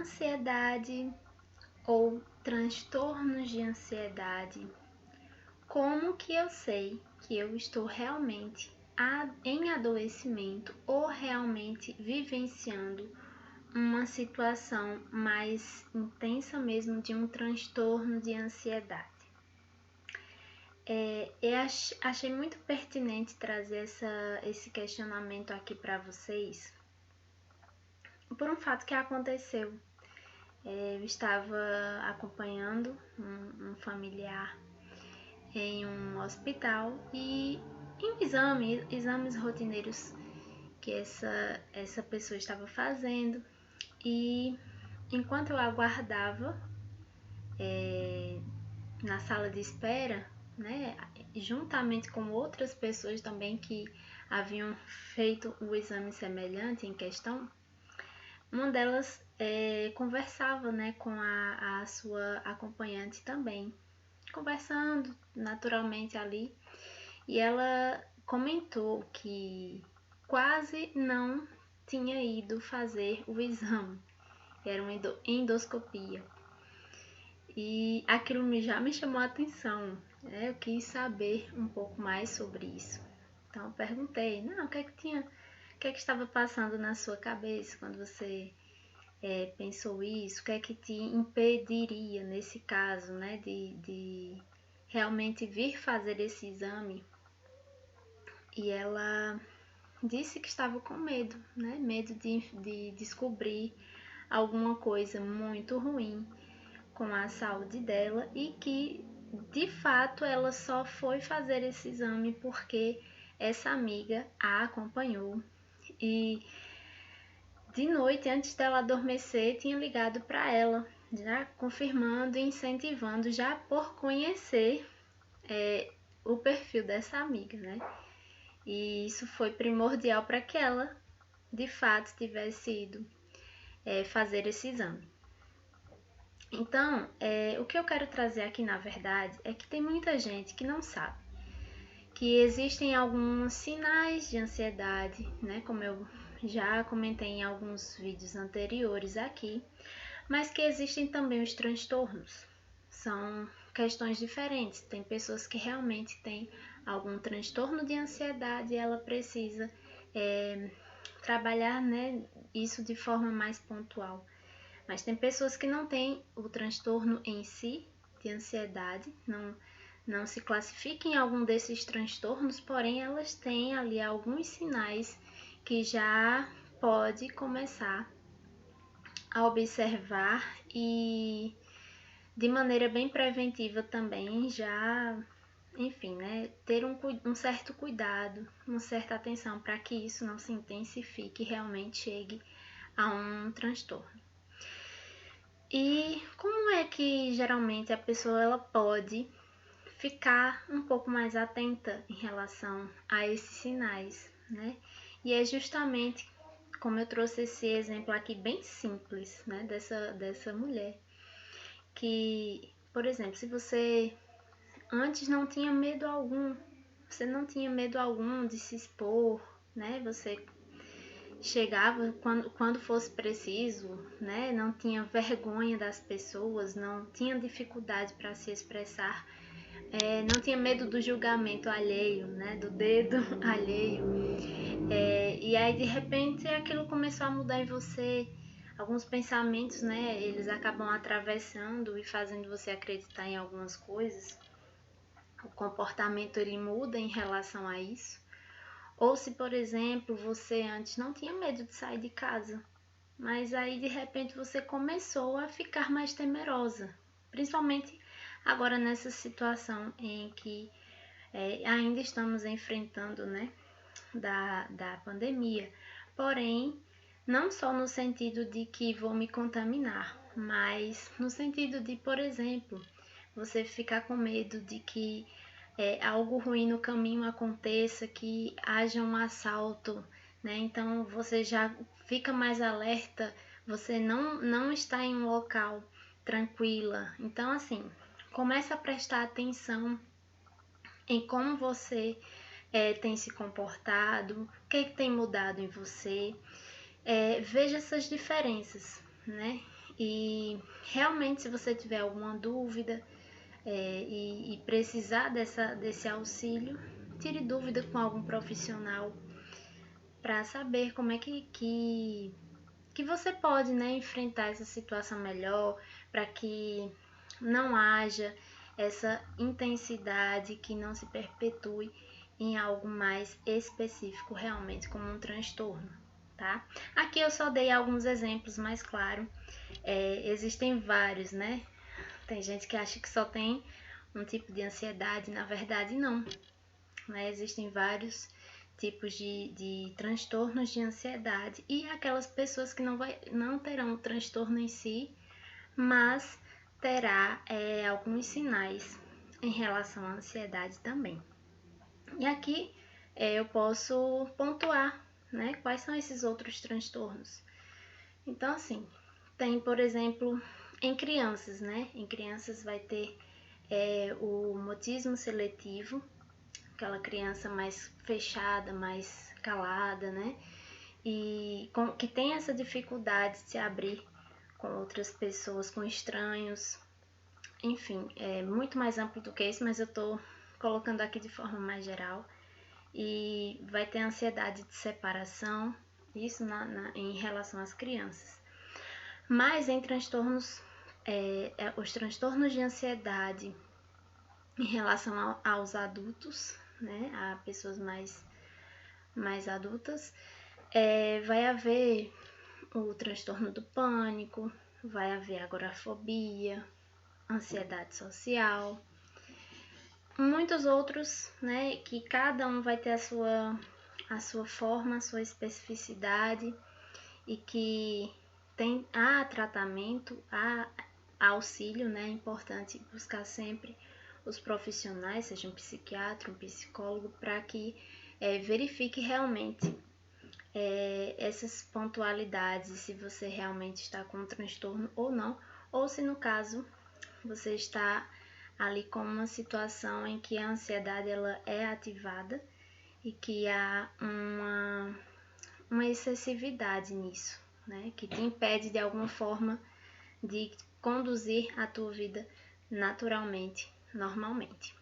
ansiedade ou transtornos de ansiedade. Como que eu sei que eu estou realmente em adoecimento ou realmente vivenciando uma situação mais intensa mesmo de um transtorno de ansiedade? Eu achei muito pertinente trazer esse questionamento aqui para vocês por um fato que aconteceu. Eu estava acompanhando um familiar em um hospital e em exames rotineiros que essa pessoa estava fazendo, e enquanto eu aguardava na sala de espera, né, juntamente com outras pessoas também que haviam feito o exame semelhante em questão, uma delas conversava, né, com a sua acompanhante também, conversando naturalmente ali, e ela comentou que quase não tinha ido fazer o exame, era uma endoscopia, e aquilo já me chamou a atenção, né? Eu quis saber um pouco mais sobre isso. Então eu perguntei, o que é que estava passando na sua cabeça quando você pensou isso? O que é que te impediria nesse caso, né, de realmente vir fazer esse exame? E ela disse que estava com medo, né? Medo de descobrir alguma coisa muito ruim com a saúde dela, e que de fato ela só foi fazer esse exame porque essa amiga a acompanhou, e de noite, antes dela adormecer, tinha ligado para ela, já confirmando e incentivando, já por conhecer o perfil dessa amiga, né? E isso foi primordial para que ela, de fato, tivesse ido fazer esse exame. Então, o que eu quero trazer aqui, na verdade, é que tem muita gente que não sabe que existem alguns sinais de ansiedade, né? Como eu já comentei em alguns vídeos anteriores aqui, mas que existem também os transtornos. São questões diferentes. Tem pessoas que realmente têm algum transtorno de ansiedade e ela precisa trabalhar, né, isso de forma mais pontual. Mas tem pessoas que não têm o transtorno em si de ansiedade, não se classificam em algum desses transtornos, porém elas têm ali alguns sinais que já pode começar a observar e de maneira bem preventiva também já, enfim, né, ter um certo cuidado, uma certa atenção para que isso não se intensifique e realmente chegue a um transtorno. E como é que geralmente a pessoa ela pode ficar um pouco mais atenta em relação a esses sinais, né? E é justamente como eu trouxe esse exemplo aqui bem simples, né, dessa mulher, que, por exemplo, se você antes não tinha medo algum, você não tinha medo algum de se expor, né? Você chegava quando fosse preciso, né? Não tinha vergonha das pessoas, não tinha dificuldade para se expressar, não tinha medo do julgamento alheio, né? Do dedo alheio. E aí de repente aquilo começou a mudar em você. Alguns pensamentos, né? Eles acabam atravessando e fazendo você acreditar em algumas coisas. O comportamento ele muda em relação a isso. Ou se, por exemplo, você antes não tinha medo de sair de casa, mas aí de repente você começou a ficar mais temerosa, principalmente agora nessa situação em que ainda estamos enfrentando, né, da pandemia. Porém, não só no sentido de que vou me contaminar, mas no sentido de, por exemplo, você ficar com medo de que algo ruim no caminho aconteça, que haja um assalto, né? Então você já fica mais alerta, você não está em um local tranquila. Então, assim, começa a prestar atenção em como você tem se comportado, o que tem mudado em você. Veja essas diferenças, né? E realmente, se você tiver alguma dúvida e precisar desse auxílio, tire dúvida com algum profissional para saber como é que você pode, né, enfrentar essa situação melhor, para que não haja essa intensidade, que não se perpetue em algo mais específico, realmente como um transtorno, tá? Aqui eu só dei alguns exemplos, mas claro, existem vários, né? Tem gente que acha que só tem um tipo de ansiedade, na verdade não, né? Existem vários tipos de transtornos de ansiedade e aquelas pessoas que não terão o transtorno em si, mas terá alguns sinais em relação à ansiedade também. E aqui eu posso pontuar, né, quais são esses outros transtornos. Então, assim, tem, por exemplo, em crianças, né? Em crianças vai ter o mutismo seletivo, aquela criança mais fechada, mais calada, né? E que tem essa dificuldade de se abrir com outras pessoas, com estranhos. Enfim, é muito mais amplo do que isso, mas eu tô colocando aqui de forma mais geral. E vai ter ansiedade de separação, isso em relação às crianças. Mas em transtornos, os transtornos de ansiedade em relação aos adultos, né, a pessoas mais adultas, vai haver o transtorno do pânico, vai haver agorafobia, ansiedade social, muitos outros, né, que cada um vai ter a sua forma, a sua especificidade e que há tratamento, há auxílio, né, é importante buscar sempre os profissionais, seja um psiquiatra, um psicólogo, para que verifique realmente essas pontualidades, se você realmente está com um transtorno ou não, ou se no caso você está ali com uma situação em que a ansiedade ela é ativada e que há uma excessividade nisso, né, que te impede de alguma forma de conduzir a tua vida naturalmente, normalmente.